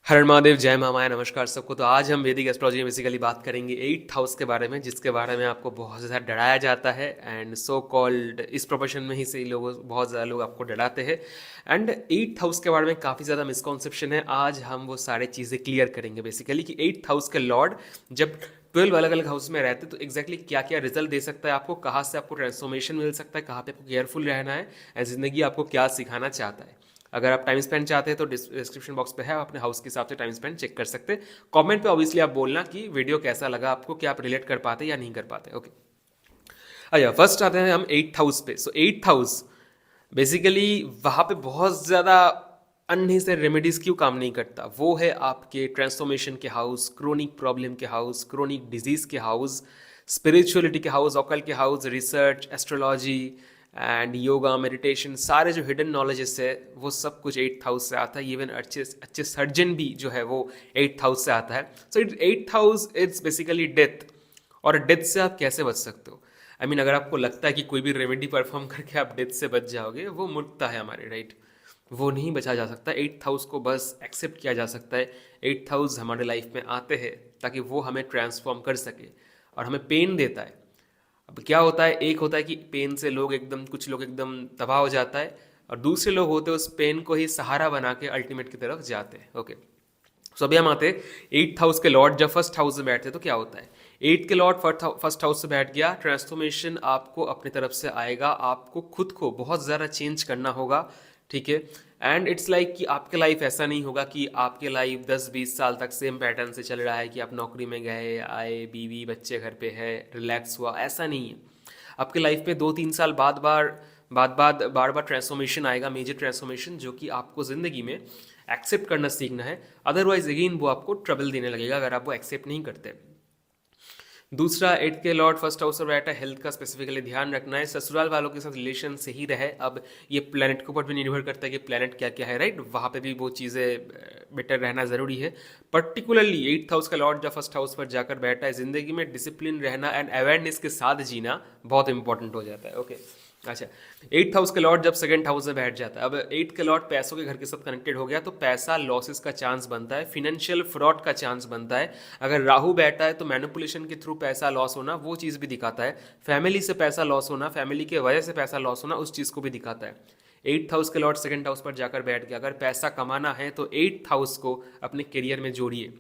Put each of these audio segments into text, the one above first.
हर महादेव, जय महामाया, नमस्कार सबको। तो आज हम वैदिक एस्ट्रोलॉजी में बेसिकली बात करेंगे एट्थ हाउस के बारे में, जिसके बारे में आपको बहुत ज़्यादा डराया जाता है। एंड सो कॉल्ड इस प्रोफेशन में ही से लोगों बहुत ज़्यादा लोग आपको डराते हैं। एंड एट्थ हाउस के बारे में काफ़ी ज़्यादा मिसकॉन्सेप्शन है। आज हम वो सारे चीज़ें क्लियर करेंगे बेसिकली कि एट्थ हाउस के लॉर्ड जब 12 अलग अलग हाउस में रहते तो एग्जैक्टली क्या क्या रिजल्ट दे सकता है आपको, कहाँ से आपको ट्रांसफॉर्मेशन मिल सकता है, कहाँ पे आपको केयरफुल रहना है, एंड ज़िंदगी आपको क्या सिखाना चाहता है। अगर आप टाइम स्पेंड चाहते हैं तो डिस्क्रिप्शन बॉक्स पे है, आप अपने हाउस के हिसाब से टाइम स्पेंड चेक कर सकते हैं। कमेंट पे ऑब्वियसली आप बोलना कि वीडियो कैसा लगा आपको, क्या आप रिलेट कर पाते या नहीं कर पाते। ओके, अच्छा, फर्स्ट आते हैं हम एट्थ हाउस पे। सो एट्थ हाउस बेसिकली वहाँ पे बहुत ज़्यादा अननेसेसरी रेमेडीज क्यों काम नहीं करता, वो है आपके ट्रांसफॉर्मेशन के हाउस, क्रोनिक प्रॉब्लम के हाउस, क्रोनिक डिजीज के हाउस, स्पिरिचुअलिटी के हाउस, ऑकल के house, research, astrology and yoga, meditation, सारे जो हिडन नॉलेजेस है वो सब कुछ एट्थ हाउस से आता है। इवन अच्छे अच्छे सर्जन भी जो है वो एट्थ हाउस से आता है। सो eighth house it's basically death. और डेथ से आप कैसे बच सकते हो? आई मीन, अगर आपको लगता है कि कोई भी रेमेडी परफॉर्म करके आप डेथ से बच जाओगे, वो मूर्खता है हमारे, राइट? वो नहीं बचा जा सकता। एट्थ हाउस को बस एक्सेप्ट किया जा सकता है। एट्थ हाउस हमारे लाइफ में आते हैं ताकि वो हमें ट्रांसफॉर्म कर सके, और हमें पेन देता है। अब क्या होता है, एक होता है कि पेन से लोग एकदम, कुछ लोग एकदम तबाह हो जाता है, और दूसरे लोग होते हैं उस पेन को ही सहारा बना के अल्टीमेट की तरफ जाते हैं। ओके, सो अभी हम आते हैं एट्थ हाउस के लॉर्ड जब फर्स्ट हाउस में बैठते हैं तो क्या होता है। एट्थ के लॉर्ड फर्स्ट हाउस से बैठ गया, ट्रांसफॉर्मेशन आपको अपनी तरफ से आएगा। आपको खुद को बहुत ज़्यादा चेंज करना होगा, ठीक है। एंड इट्स लाइक कि आपके लाइफ ऐसा नहीं होगा कि आपके लाइफ 10-20 साल तक सेम पैटर्न से चल रहा है, कि आप नौकरी में गए आए, बीवी बच्चे घर पे है, रिलैक्स हुआ, ऐसा नहीं है। आपके लाइफ में 2-3 साल बार बार ट्रांसफॉर्मेशन आएगा, मेजर ट्रांसफॉर्मेशन, जो कि आपको ज़िंदगी में एक्सेप्ट करना सीखना है। अदरवाइज अगेन वो आपको ट्रबल देने लगेगा अगर आप वो एक्सेप्ट नहीं करते। दूसरा, एट के लॉर्ड फर्स्ट हाउस और बैठा, हेल्थ का स्पेसिफिकली ध्यान रखना है, ससुराल वालों के साथ रिलेशन से ही रहे। अब ये प्लेनेट के ऊपर भी निर्भर करता है कि प्लेनेट क्या क्या है, राइट? वहाँ पे भी वो चीज़ें बेटर रहना ज़रूरी है। पर्टिकुलरली एट्थ हाउस का लॉर्ड जब फर्स्ट हाउस पर जाकर बैठा है, ज़िंदगी में डिसिप्लिन रहना एंड अवेयरनेस के साथ जीना बहुत इंपॉर्टेंट हो जाता है। ओके, अच्छा, एट्थ हाउस के लॉर्ड जब सेकंड हाउस में बैठ जाता है, अब एट्थ के लॉर्ड पैसों के घर के साथ कनेक्टेड हो गया, तो पैसा लॉसेस का चांस बनता है, फिनेंशियल फ्रॉड का चांस बनता है। अगर राहु बैठा है तो मैनिपुलेशन के थ्रू पैसा लॉस होना, वो चीज़ भी दिखाता है। फैमिली से पैसा लॉस होना, फैमिली के वजह से पैसा लॉस होना, उस चीज़ को भी दिखाता है। एट्थ हाउस के लॉर्ड सेकंड हाउस पर जाकर बैठ गया, अगर पैसा कमाना है तो एट्थ हाउस को अपने करियर में जोड़िए।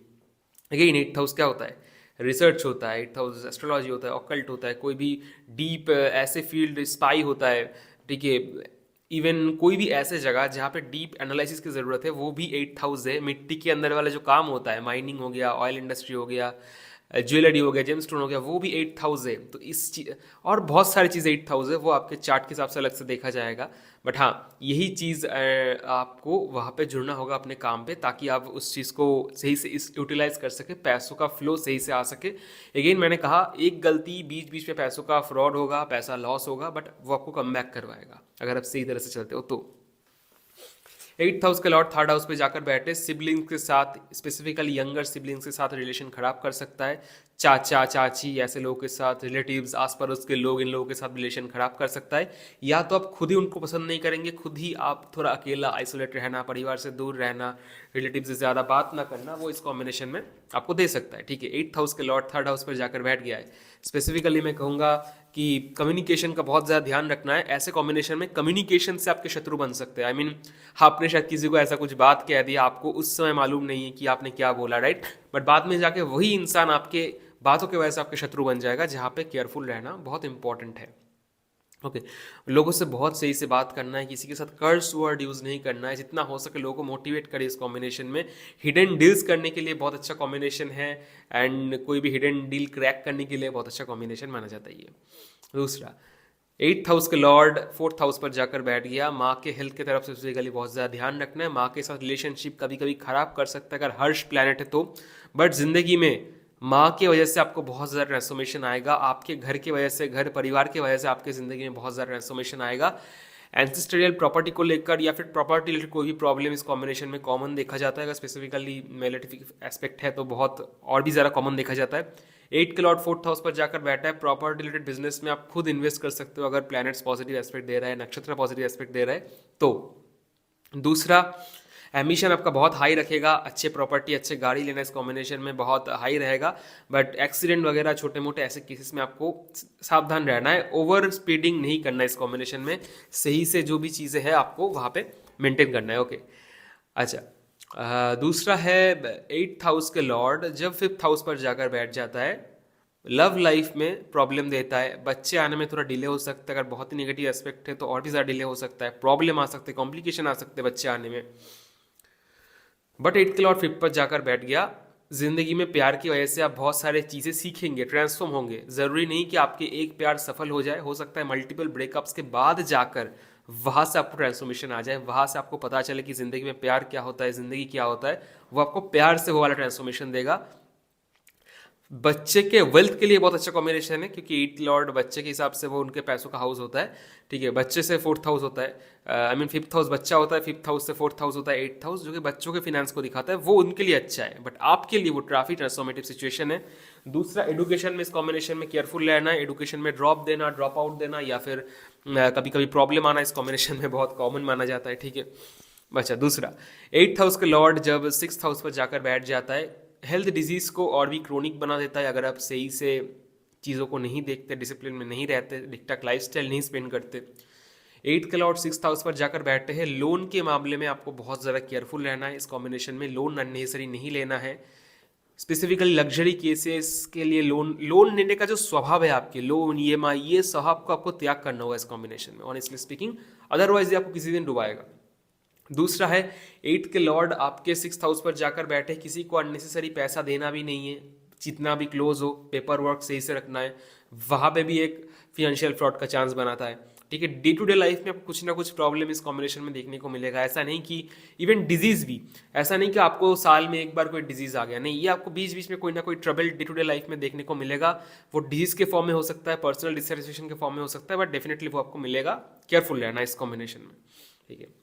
अगेन एट्थ हाउस क्या होता है? रिसर्च होता है, एट्थ हाउस एस्ट्रोलॉजी होता है, ऑकल्ट होता है, कोई भी डीप ऐसे फील्ड, स्पाई होता है, ठीक है। इवन कोई भी ऐसे जगह जहाँ पे डीप एनालिसिस की ज़रूरत है, वो भी एट्थ हाउस है। मिट्टी के अंदर वाला जो काम होता है, माइनिंग हो गया, ऑयल इंडस्ट्री हो गया, ज्वेलरी हो गया, जेमस्टोन हो गया, वो भी एट्थ हाउस है। तो इस चीज और बहुत सारी चीज़ें एट्थ हाउस है, वो आपके चार्ट के हिसाब से अलग से देखा जाएगा। बट हाँ, यही चीज़ आपको वहाँ पे जुड़ना होगा अपने काम पे, ताकि आप उस चीज़ को सही से इस यूटिलाइज कर सके, पैसों का फ्लो सही से आ सके। अगेन मैंने कहा, एक गलती बीच बीच में पैसों का फ्रॉड होगा, पैसा लॉस होगा, बट वो आपको कम बैक करवाएगा अगर आप सही तरह से चलते हो तो। एट्थ हाउस के लॉर्ड थर्ड हाउस पे जाकर बैठे, सिबलिंग्स के साथ, स्पेसिफिकली यंगर सिबलिंग्स के साथ रिलेशन खराब कर सकता है। चाचा चाची ऐसे लोगों के साथ, रिलेटिव्स, आस पड़ोस के लोग, इन लोगों के साथ रिलेशन खराब कर सकता है। या तो आप खुद ही उनको पसंद नहीं करेंगे, खुद ही आप थोड़ा अकेला, आइसोलेट रहना, परिवार से दूर रहना, रिलेटिव से ज़्यादा बात ना करना, वो इस कॉम्बिनेशन में आपको दे सकता है, ठीक है। एट्थ हाउस के लॉर्ड थर्ड हाउस पर जाकर बैठ गया है। स्पेसिफिकली मैं कहूँगा कि कम्युनिकेशन का बहुत ज़्यादा ध्यान रखना है। ऐसे कॉम्बिनेशन में कम्युनिकेशन से आपके शत्रु बन सकते हैं। आई मीन, आपने शायद किसी को ऐसा कुछ बात कह दिया, आपको उस समय मालूम नहीं है कि आपने क्या बोला, राइट? बट बाद में जाके वही इंसान आपके बातों की वजह से आपके शत्रु बन जाएगा, जहाँ पे केयरफुल रहना बहुत इंपॉर्टेंट है। ओके, लोगों से बहुत सही से बात करना है, किसी के साथ कर्स वर्ड यूज़ नहीं करना है, जितना हो सके लोगों को मोटिवेट करे इस कॉम्बिनेशन में। हिडन डील्स करने के लिए बहुत अच्छा कॉम्बिनेशन है, एंड कोई भी हिडन डील क्रैक करने के लिए बहुत अच्छा कॉम्बिनेशन माना जाता है ये। दूसरा, एट्थ हाउस के लॉर्ड फोर्थ हाउस पर जाकर बैठ गया, माँ के हेल्थ की तरफ से फिजिकली बहुत ज़्यादा ध्यान रखना है। माँ के साथ रिलेशनशिप कभी कभी खराब कर सकता है अगर हर्ष प्लैनेट है तो। बट जिंदगी में माँ की वजह से आपको बहुत ज़्यादा ट्रांसफॉर्मेशन आएगा, आपके घर की वजह से, घर परिवार की वजह से आपके ज़िंदगी में बहुत ज़्यादा ट्रांसफॉर्मेशन आएगा। एंसेस्ट्रियल प्रॉपर्टी को लेकर या फिर प्रॉपर्टी रिलेटेड कोई भी प्रॉब्लम इस कॉम्बिनेशन में कॉमन देखा जाता है। अगर स्पेसिफिकली मेलेटिक एस्पेक्ट है तो बहुत और भी ज़्यादा कॉमन देखा जाता है। एट के लॉर्ड फोर्थ हाउस पर जाकर बैठा है, प्रॉपर्टी रिलेटेड बिजनेस में आप खुद इन्वेस्ट कर सकते हो अगर प्लैनेट्स पॉजिटिव एस्पेक्ट दे रहा है, नक्षत्र पॉजिटिव एस्पेक्ट दे रहा है तो। दूसरा, एम्बिशन आपका बहुत हाई रखेगा, अच्छे प्रॉपर्टी अच्छे गाड़ी लेना इस कॉम्बिनेशन में बहुत हाई रहेगा, बट एक्सीडेंट वगैरह छोटे मोटे ऐसे केसेस में आपको सावधान रहना है, ओवर स्पीडिंग नहीं करना है इस कॉम्बिनेशन में, सही से जो भी चीज़ें हैं आपको वहाँ पे मेंटेन करना है। ओके अच्छा, दूसरा है 8th हाउस के लॉर्ड जब 5th हाउस पर जाकर बैठ जाता है, लव लाइफ में प्रॉब्लम देता है, बच्चे आने में थोड़ा डिले हो सकता है, अगर बहुत ही नेगेटिव एस्पेक्ट है तो और भी ज़्यादा डिले हो सकता है, प्रॉब्लम आ सकते हैं, कॉम्प्लिकेशन आ सकते हैं बच्चे आने में। बट 8th के लॉर्ड 5th पर जाकर बैठ गया, जिंदगी में प्यार की वजह से आप बहुत सारे चीज़ें सीखेंगे, ट्रांसफॉर्म होंगे, ज़रूरी नहीं कि आपके एक प्यार सफल हो जाए, हो सकता है मल्टीपल ब्रेकअप्स के बाद जाकर वहाँ से आपको ट्रांसफॉर्मेशन आ जाए, वहाँ से आपको पता चले कि ज़िंदगी में प्यार क्या होता है, ज़िंदगी क्या होता है, वो आपको प्यार से वो वाला ट्रांसफॉर्मेशन देगा। बच्चे के वेल्थ के लिए बहुत अच्छा कॉम्बिनेशन है, क्योंकि 8th लॉर्ड बच्चे के हिसाब से वो उनके पैसों का हाउस होता है, ठीक है, बच्चे से 4th हाउस होता है, आई मीन 5th हाउस बच्चा होता है, 5th हाउस से 4th हाउस होता है 8th हाउस, जो कि बच्चों के फिनेंस को दिखाता है, वो उनके लिए अच्छा है, बट आपके लिए वो काफी ट्रांसफॉर्मेटिव सिचुएशन है। दूसरा, एडुकेशन में इस कॉम्बिनेशन में केयरफुल रहना है, एडुकेशन में ड्रॉप देना, ड्रॉप आउट देना, या फिर कभी कभी प्रॉब्लम आना इस कॉम्बिनेशन में बहुत कॉमन माना जाता है, ठीक है। अच्छा, दूसरा 8th हाउस के लॉर्ड जब 6th हाउस पर जाकर बैठ जाता है, हेल्थ डिजीज़ को और भी क्रोनिक बना देता है, अगर आप सही से चीज़ों को नहीं देखते, डिसिप्लिन में नहीं रहते, ठीक ठाक लाइफस्टाइल नहीं स्पेंड करते। 8th के लॉर्ड 6th हाउस पर जाकर बैठते हैं, लोन के मामले में आपको बहुत ज़्यादा केयरफुल रहना है, इस कॉम्बिनेशन में लोन अननेसेसरी नहीं लेना है, स्पेसिफिकली लग्जरी केसेस के लिए लोन लोन लेने का जो स्वभाव है आपके, लोन ईएमआई, ये स्वभाव को आपको त्याग करना होगा इस कॉम्बिनेशन में, ऑनेस्टली स्पीकिंग, अदरवाइज ये आपको किसी दिन डुबाएगा। दूसरा है 8th के लॉर्ड आपके 6th हाउस पर जाकर बैठे, किसी को अननेसेसरी पैसा देना भी नहीं है, जितना भी क्लोज हो पेपर वर्क सही से रखना है, वहाँ पे भी एक फिनेंशियल फ्रॉड का चांस बनाता है, ठीक है। डे टू डे लाइफ में आपको कुछ ना कुछ प्रॉब्लम इस कॉम्बिनेशन में देखने को मिलेगा, ऐसा नहीं कि इवन डिजीज भी, ऐसा नहीं कि आपको साल में एक बार कोई डिजीज आ गया, नहीं, ये आपको बीच बीच में कोई ना कोई trouble day to day life में देखने को मिलेगा, वो डिजीज के फॉर्म में हो सकता है, पर्सनल डिससेटिस्फेक्शन के फॉर्म में हो सकता है, बट डेफिनेटली वो आपको मिलेगा, केयरफुल रहना इस कॉम्बिनेशन में, ठीक है।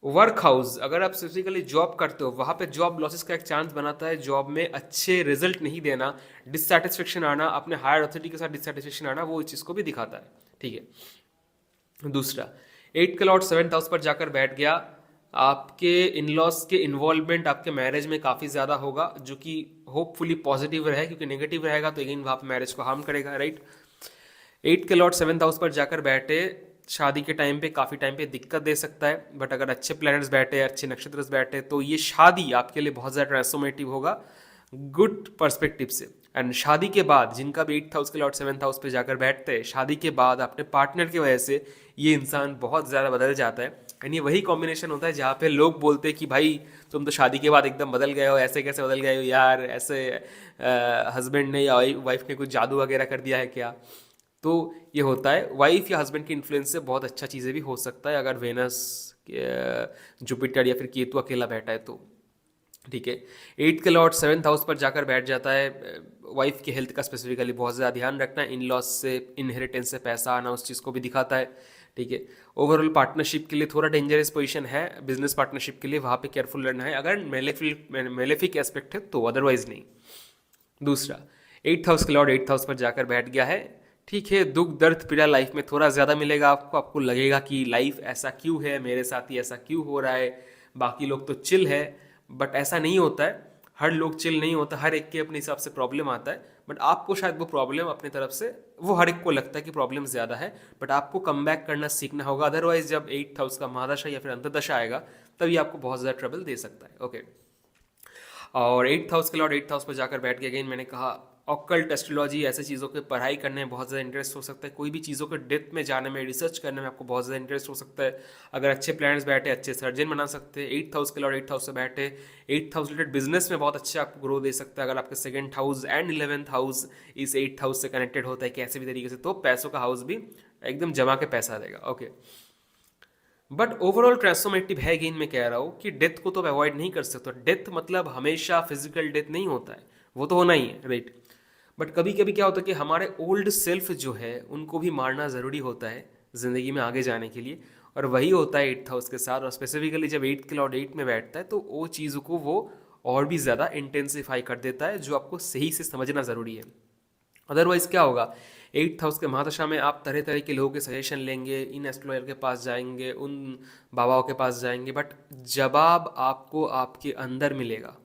वर्क हाउस, अगर आप स्पेसिफिकली जॉब करते हो, वहाँ पे जॉब लॉसेस का एक चांस बनाता है, जॉब में अच्छे रिजल्ट नहीं देना, डिससेटिस्फेक्शन आना, अपने हायर अथॉरिटी के साथ डिससेटिस्फेक्शन आना, वो इस चीज़ को भी दिखाता है, ठीक है। दूसरा, 8th का लॉर्ड 7th हाउस पर जाकर बैठ गया, आपके इन लॉस के इन्वॉल्वमेंट आपके मैरिज में काफ़ी ज़्यादा होगा, जो कि होपफुली पॉजिटिव रहे, क्योंकि नेगेटिव रहेगा तो अगेन वहाँ पे मैरिज को हार्म करेगा, राइट। 8th के लॉर्ड 7th हाउस पर जाकर बैठे, शादी के टाइम पे काफ़ी टाइम पे दिक्कत दे सकता है, बट अगर अच्छे प्लैनेट्स बैठे, अच्छे नक्षत्र बैठे, तो ये शादी आपके लिए बहुत ज़्यादा ट्रांसफॉर्मेटिव होगा गुड पर्सपेक्टिव से। एंड शादी के बाद, जिनका भी 8th हाउस के लॉर्ड 7th हाउस पे जाकर बैठते हैं, शादी के बाद अपने पार्टनर की वजह से ये इंसान बहुत ज़्यादा बदल जाता है, एंड ये वही कॉम्बिनेशन होता है जहाँ पे लोग बोलते हैं कि भाई तुम तो शादी के बाद एकदम बदल गए हो, ऐसे कैसे बदल गए हो यार, ऐसे हस्बैंड ने या वाइफ ने कुछ जादू वगैरह कर दिया है क्या। तो ये होता है, वाइफ या हस्बैंड के इन्फ्लुएंस से बहुत अच्छा चीज़ें भी हो सकता है, अगर वेनस, जुपिटर या फिर केतु अकेला बैठा है तो, ठीक है। 8th के लॉर्ड 7th हाउस पर जाकर बैठ जाता है, वाइफ की हेल्थ का स्पेसिफिकली बहुत ज़्यादा ध्यान रखना है, इन लॉस से, इनहेरिटेंस से पैसा आना, उस चीज़ को भी दिखाता है, ठीक है। ओवरऑल पार्टनरशिप के लिए थोड़ा डेंजरस पोजीशन है, बिजनेस पार्टनरशिप के लिए वहाँ पे केयरफुल रहना है, अगर मेलेफिक एस्पेक्ट है तो, अदरवाइज नहीं। दूसरा, 8th हाउस के लॉर्ड 8th हाउस पर जाकर बैठ गया है, ठीक है, दुख दर्द पीड़ा लाइफ में थोड़ा ज़्यादा मिलेगा आपको, आपको लगेगा कि लाइफ ऐसा क्यों है, मेरे साथ ही ऐसा क्यों हो रहा है, बाकी लोग तो चिल है, बट ऐसा नहीं होता है, हर लोग चिल नहीं होता, हर एक के अपने हिसाब से प्रॉब्लम आता है, बट आपको शायद वो प्रॉब्लम अपनी तरफ से, वो हर एक को लगता है कि प्रॉब्लम ज़्यादा है, बट आपको कम बैक करना सीखना होगा, अदरवाइज जब 8th हाउस का महादशा या फिर अंतर्दशा आएगा तभी आपको बहुत ज़्यादा ट्रबल दे सकता है, ओके। और 8th हाउस के लॉर्ड 8th हाउस पर जाकर बैठ के, अगेन मैंने कहा, ऑकल्ट एस्ट्रोलॉजी, ऐसे चीज़ों की पढ़ाई करने में बहुत ज़्यादा इंटरेस्ट हो सकता है, कोई भी चीज़ों के डेप्थ में जाने में, रिसर्च करने में आपको बहुत ज़्यादा इंटरेस्ट हो सकता है, अगर अच्छे प्लानर्स बैठे, अच्छे सर्जन बना सकते हैं। 8th हाउस के लॉर्ड 8th हाउस से बैठे, 8th हाउस रिलेटेड बिजनेस में बहुत अच्छा आपको ग्रो दे सकता है, अगर आपके 2nd house and 11th house इस 8th हाउस से कनेक्टेड होता है कैसे भी तरीके से, तो पैसों का हाउस भी एकदम जमा के पैसा देगा, ओके। बट ओवरऑल ट्रांसफॉर्मेटिव है, गेन मैं कह रहा हूँ कि डेथ को तो अवॉइड नहीं कर सकते, डेथ मतलब हमेशा फिजिकल डेथ नहीं होता है, वो तो होना ही है, राइट। बट कभी कभी क्या होता है कि हमारे ओल्ड सेल्फ जो है उनको भी मारना ज़रूरी होता है ज़िंदगी में आगे जाने के लिए, और वही होता है 8th हाउस के साथ, और स्पेसिफिकली जब 8th के लॉर्ड 8 में बैठता है तो वो चीज़ों को वो और भी ज़्यादा इंटेंसिफाई कर देता है, जो आपको सही से समझना ज़रूरी है। अदरवाइज क्या होगा, 8th हाउस के महादशा में आप तरह तरह के लोगों के सजेशन लेंगे, इन एस्ट्रोलॉयर के पास जाएंगे, उन बाबाओं के पास जाएंगे, बट जवाब आपको आपके अंदर मिलेगा।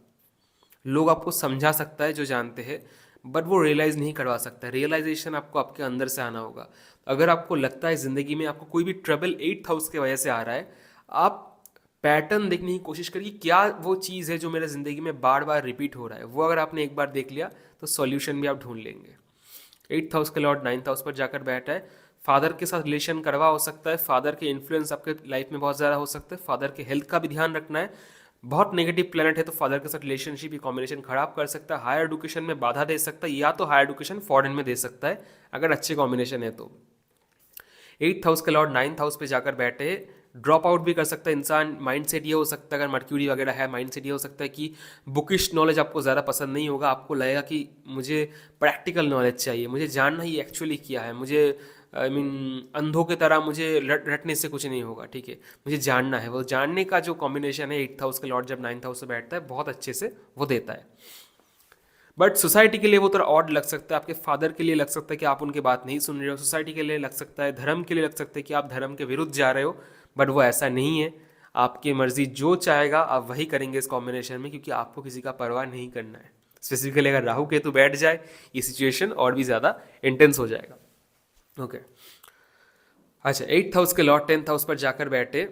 लोग आपको समझा सकता है जो जानते हैं, बट वो रियलाइज़ नहीं करवा सकता। रियलाइजेशन आपको आपके अंदर से आना होगा। अगर आपको लगता है ज़िंदगी में आपको कोई भी ट्रबल 8th हाउस की वजह से आ रहा है, आप पैटर्न देखने की कोशिश करिए, क्या वो चीज़ है जो मेरे ज़िंदगी में बार बार रिपीट हो रहा है। वो अगर आपने एक बार देख लिया तो सॉल्यूशन भी आप ढूंढ लेंगे। 8th हाउस के लॉर्ड 9th हाउस पर जाकर बैठा है। फादर के साथ रिलेशन करवा हो सकता है, फादर के इन्फ्लुएंस आपके लाइफ में बहुत ज़्यादा हो सकता है, फादर के हेल्थ का भी ध्यान रखना है। बहुत नेगेटिव प्लेनेट है तो फादर के साथ रिलेशनशिप, ये कॉम्बिनेशन खराब कर सकता है, हायर एडुकेशन में बाधा दे सकता है, या तो हायर एडुकेशन फॉरेन में दे सकता है अगर अच्छे कॉम्बिनेशन है तो। 8th हाउस के लॉर्ड 9th हाउस पे जाकर बैठे, ड्रॉप आउट भी कर सकता है इंसान। माइंड सेट ये हो सकता है, अगर मर्क्यूरी वगैरह है, माइंड सेट ये हो सकता है कि बुकिश नॉलेज आपको ज़्यादा पसंद नहीं होगा। आपको लगेगा कि मुझे प्रैक्टिकल नॉलेज चाहिए, मुझे जानना ही एक्चुअली क्या है, मुझे आई मीन अंधों की तरह मुझे रटने से कुछ नहीं होगा, ठीक है, मुझे जानना है। वो जानने का जो कॉम्बिनेशन है 8th हाउस के लॉर्ड जब 9th हाउस से बैठता है, बहुत अच्छे से वो देता है। बट सोसाइटी के लिए वो थोड़ा ऑड लग सकता है, आपके फादर के लिए लग सकता है कि आप उनकी बात नहीं सुन रहे हो, सोसाइटी के लिए लग सकता है, धर्म के लिए लग सकता है कि आप धर्म के विरुद्ध जा रहे हो, बट वो ऐसा नहीं है। आपकी मर्जी जो चाहेगा आप वही करेंगे इस कॉम्बिनेशन में, क्योंकि आपको किसी का परवाह नहीं करना है। स्पेसिफिकली अगर राहु केतु बैठ जाए, ये सिचुएशन और भी ज़्यादा इंटेंस हो जाएगा। ओके, अच्छा, 8th हाउस के लॉर्ड 10th हाउस पर जाकर बैठे,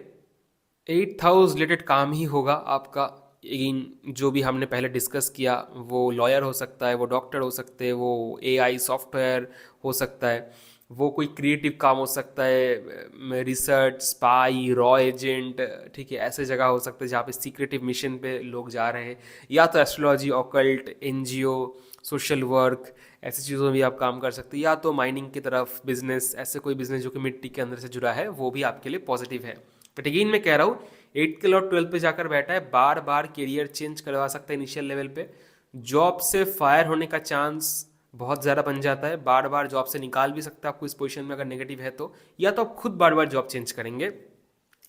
8th हाउस रिलेटेड काम ही होगा आपका। इन जो भी हमने पहले डिस्कस किया, वो लॉयर हो सकता है, वो डॉक्टर हो सकते हैं, वो एआई सॉफ्टवेयर हो सकता है, वो कोई क्रिएटिव काम हो सकता है, रिसर्च, स्पाई, रॉ एजेंट, ठीक है, ऐसे जगह हो सकता है जहाँ पे सीक्रेटिव मिशन पे लोग जा रहे हैं, या तो astrology, occult, NGO, social work, ऐसी चीज़ों में भी आप काम कर सकते हैं, या तो माइनिंग की तरफ बिजनेस, ऐसे कोई बिजनेस जो कि मिट्टी के अंदर से जुड़ा है, वो भी आपके लिए पॉजिटिव है। बट अगेन मैं कह रहा हूँ, 8th के लॉर्ड 12th पे जाकर बैठा है, बार बार करियर चेंज करवा सकता है इनिशियल लेवल पे, जॉब से फायर होने का चांस बहुत ज़्यादा बन जाता है, बार बार जॉब से निकाल भी सकता है आपको इस पोजीशन में अगर नेगेटिव है तो, या तो आप खुद बार बार जॉब चेंज करेंगे।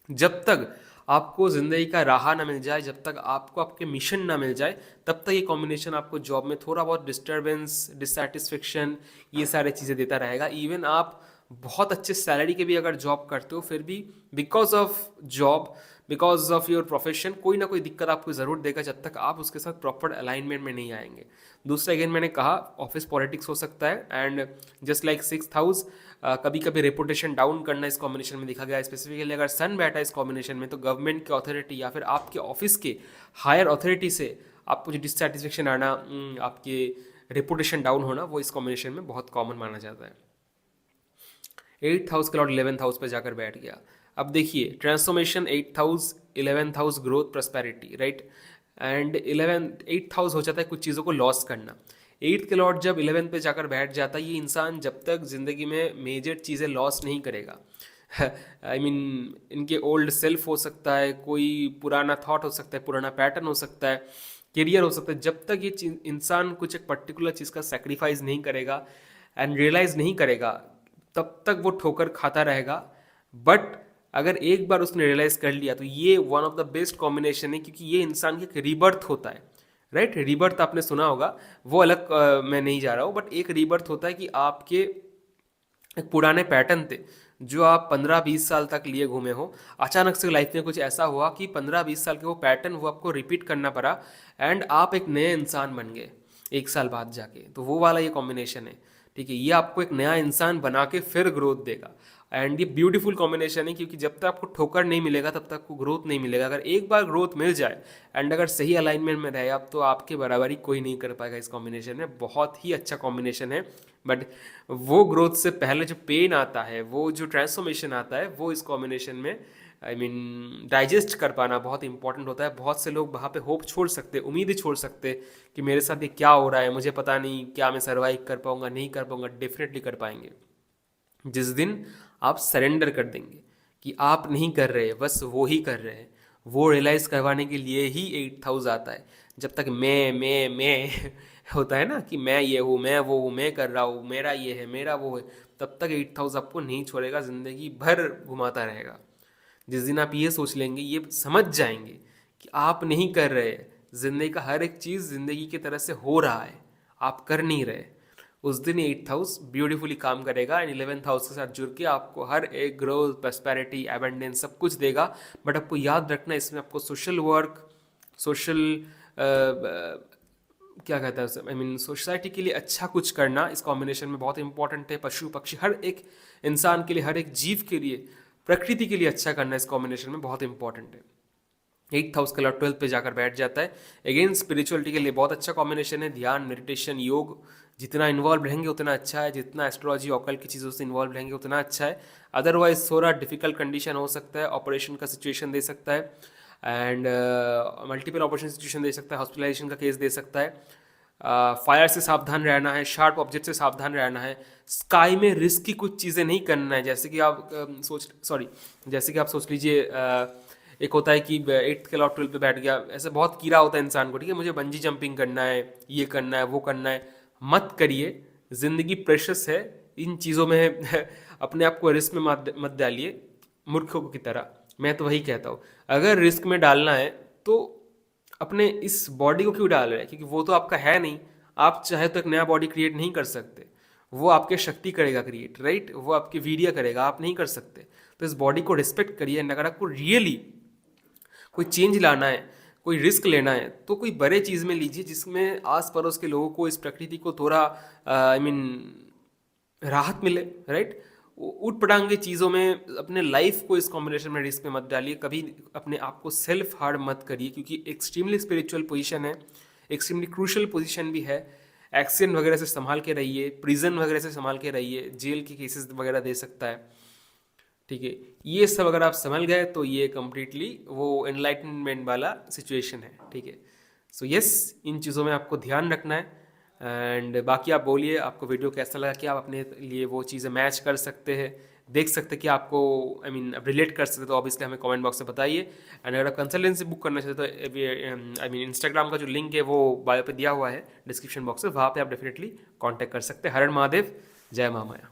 जब तक आपको ज़िंदगी का राह ना मिल जाए, जब तक आपको आपके मिशन ना मिल जाए, तब तक ये कॉम्बिनेशन आपको जॉब में थोड़ा बहुत डिस्टर्बेंस, डिससेटिस्फेक्शन, ये सारी चीज़ें देता रहेगा। इवन आप बहुत अच्छे सैलरी के भी अगर जॉब करते हो, फिर भी because of job, because of your profession, कोई ना कोई दिक्कत आपको ज़रूर देगा जब तक आप उसके साथ प्रॉपर अलाइनमेंट में नहीं आएंगे। दूसरा, अगेन मैंने कहा, ऑफिस पॉलिटिक्स हो सकता है, and just like 6th house, कभी कभी रेपुटेशन डाउन करना इस कॉम्बिनेशन में देखा गया है। स्पेसिफिकली अगर सन बैठा है इस कॉम्बिनेशन में, तो गवर्नमेंट की अथॉरिटी या फिर आपके ऑफिस के हायर अथॉरिटी से आपको जो डिससेटिस्फेक्शन आना, आपके रेपुटेशन डाउन होना, वो इस कॉम्बिनेशन में बहुत कॉमन माना जाता है। 8th हाउस के लॉर्ड 11th हाउस पर जाकर बैठ गया। अब देखिए, transformation 8th house, 11th house growth prosperity, right, and 8th house हो जाता है कुछ चीज़ों को लॉस करना। 8th के लॉर्ड जब 11th पे जाकर बैठ जाता है, ये इंसान जब तक ज़िंदगी में मेजर चीज़ें लॉस नहीं करेगा, आई मीन इनके ओल्ड सेल्फ हो सकता है, कोई पुराना थॉट हो सकता है, पुराना पैटर्न हो सकता है, करियर हो सकता है, जब तक ये इंसान कुछ एक पर्टिकुलर चीज़ का सेक्रीफाइस नहीं करेगा एंड रियलाइज़ नहीं करेगा, तब तक वो ठोकर खाता रहेगा। बट अगर एक बार उसने रियलाइज़ कर लिया, तो ये one of the best combination है, क्योंकि ये इंसान की एक रीबर्थ होता है, राइट। रीबर्थ आपने सुना होगा, वो अलग मैं नहीं जा रहा हूँ, बट एक रीबर्थ होता है कि आपके एक पुराने पैटर्न थे जो आप 15-20 साल तक लिए घूमे हो, अचानक से लाइफ में कुछ ऐसा हुआ कि 15-20 साल के वो पैटर्न वो आपको रिपीट करना पड़ा, एंड आप एक नए इंसान बन गए 1 साल बाद जाके। तो वो वाला ये कॉम्बिनेशन है, ठीक है, ये आपको एक नया इंसान बना के फिर ग्रोथ देगा। एंड ये ब्यूटीफुल कॉम्बिनेशन है, क्योंकि जब तक आपको ठोकर नहीं मिलेगा तब तक आपको ग्रोथ नहीं मिलेगा। अगर एक बार ग्रोथ मिल जाए एंड अगर सही अलाइनमेंट में रहे आप, तो आपके बराबरी कोई नहीं कर पाएगा इस कॉम्बिनेशन में। बहुत ही अच्छा कॉम्बिनेशन है, बट वो ग्रोथ से पहले जो पेन आता है, वो जो ट्रांसफॉर्मेशन आता है, वो इस कॉम्बिनेशन में आई मीन डाइजेस्ट कर पाना बहुत इंपॉर्टेंट होता है। बहुत से लोग वहाँ पे होप छोड़ सकते, उम्मीद ही छोड़ सकते कि मेरे साथ ये क्या हो रहा है, मुझे पता नहीं क्या मैं सर्वाइव कर पाऊंगा, नहीं कर पाऊंगा। डेफिनेटली कर पाएंगे जिस दिन आप सरेंडर कर देंगे कि आप नहीं कर रहे, बस वो ही कर रहे हैं। वो रियलाइज़ करवाने के लिए ही 8th हाउस आता है। जब तक मैं होता है ना कि मैं ये हूँ, मैं वो हूँ, मैं कर रहा हूँ, मेरा ये है, मेरा वो है, तब तक 8th हाउस आपको नहीं छोड़ेगा, ज़िंदगी भर घुमाता रहेगा। जिस दिन आप ये सोच लेंगे, ये समझ जाएंगे कि आप नहीं कर रहे, ज़िंदगी का हर एक चीज़ ज़िंदगी की तरह से हो रहा है, आप कर नहीं रहे, उस दिन 8th हाउस ब्यूटीफुली काम करेगा एंड 11th हाउस के साथ जुड़ के आपको हर एक ग्रोथ, प्रॉस्पेरिटी, एबंडेंस सब कुछ देगा। बट आपको याद रखना इसमें आपको सोशल वर्क, सोशल क्या कहता है आई मीन सोसाइटी के लिए अच्छा कुछ करना इस कॉम्बिनेशन में बहुत इंपॉर्टेंट है। पशु पक्षी, हर एक इंसान के लिए, हर एक जीव के लिए, प्रकृति के लिए अच्छा करना इस कॉम्बिनेशन में बहुत इंपॉर्टेंट है। 8th हाउस का लॉर्ड 12th पे जाकर बैठ जाता है। अगेन स्पिरिचुअलिटी के लिए बहुत अच्छा कॉम्बिनेशन है। ध्यान, मेडिटेशन, योग जितना इन्वॉल्व रहेंगे उतना अच्छा है, जितना एस्ट्रोलॉजी ऑकल्ट की चीज़ों से इन्वॉल्व रहेंगे उतना अच्छा है। अदरवाइज थोड़ा डिफिकल्ट कंडीशन हो सकता है, ऑपरेशन का सिचुएशन दे सकता है एंड मल्टीपल ऑपरेशन सिचुएशन दे सकता है, हॉस्पिटलाइजेशन का केस दे सकता है। फायर से सावधान रहना है, शार्प ऑब्जेक्ट से सावधान रहना है। स्काई में रिस्क की कुछ चीज़ें नहीं करना है, जैसे कि आप जैसे कि आप सोच लीजिए एक होता है कि 8th के लॉर्ड 12th पे बैठ गया, ऐसे बहुत कीड़ा होता है इंसान को, ठीक है, मुझे बंजी जंपिंग करना है, ये करना है, वो करना है। मत करिए, जिंदगी प्रेशस है, इन चीज़ों में अपने आप को रिस्क में मत डालिए मूर्खों की तरह। मैं तो वही कहता हूँ, अगर रिस्क में डालना है तो अपने इस बॉडी को क्यों डाल रहे हैं, क्योंकि वो तो आपका है नहीं। आप चाहे तो एक नया बॉडी क्रिएट नहीं कर सकते, वो आपके शक्ति करेगा क्रिएट, राइट, वो आपकी वीर्य करेगा, आप नहीं कर सकते। तो इस बॉडी को रिस्पेक्ट करिए। अगर आपको रियली कोई चेंज लाना है, कोई रिस्क लेना है, तो कोई बड़े चीज़ में लीजिए जिसमें आस पड़ोस के लोगों को, इस प्रकृति को थोड़ा आई मीन राहत मिले, राइट। ऊट पटांग की चीज़ों में अपने लाइफ को इस कॉम्बिनेशन में रिस्क में मत डालिए। कभी अपने आप को सेल्फ हार्ड मत करिए, क्योंकि एक्सट्रीमली स्पिरिचुअल पोजीशन है, एक्सट्रीमली क्रूशल पोजीशन भी है। एक्सीडेंट वगैरह से संभाल के रहिए, प्रिजन वगैरह से संभाल के रहिए, जेल के केसेस वगैरह दे सकता है, ठीक है। ये सब अगर आप समझ गए तो ये कम्प्लीटली वो एनलाइटनमेंट वाला सिचुएशन है, ठीक है। सो यस, इन चीज़ों में आपको ध्यान रखना है। एंड बाकी आप बोलिए आपको वीडियो कैसा लगा, कि आप अपने लिए वो चीज़ें मैच कर सकते हैं, देख सकते हैं कि आपको आई मीन रिलेट कर सकते, तो ऑब्वियसली हमें कमेंट बॉक्स में बताइए। एंड अगर आप कंसल्टेंसी बुक करना चाहते तो आई मीन इंस्टाग्राम का जो लिंक है वो बायो पे दिया हुआ है डिस्क्रिप्शन बॉक्स में, वहाँ पे आप डेफिनेटली कांटेक्ट कर सकते हैं। हर हर महादेव, जय महामाया।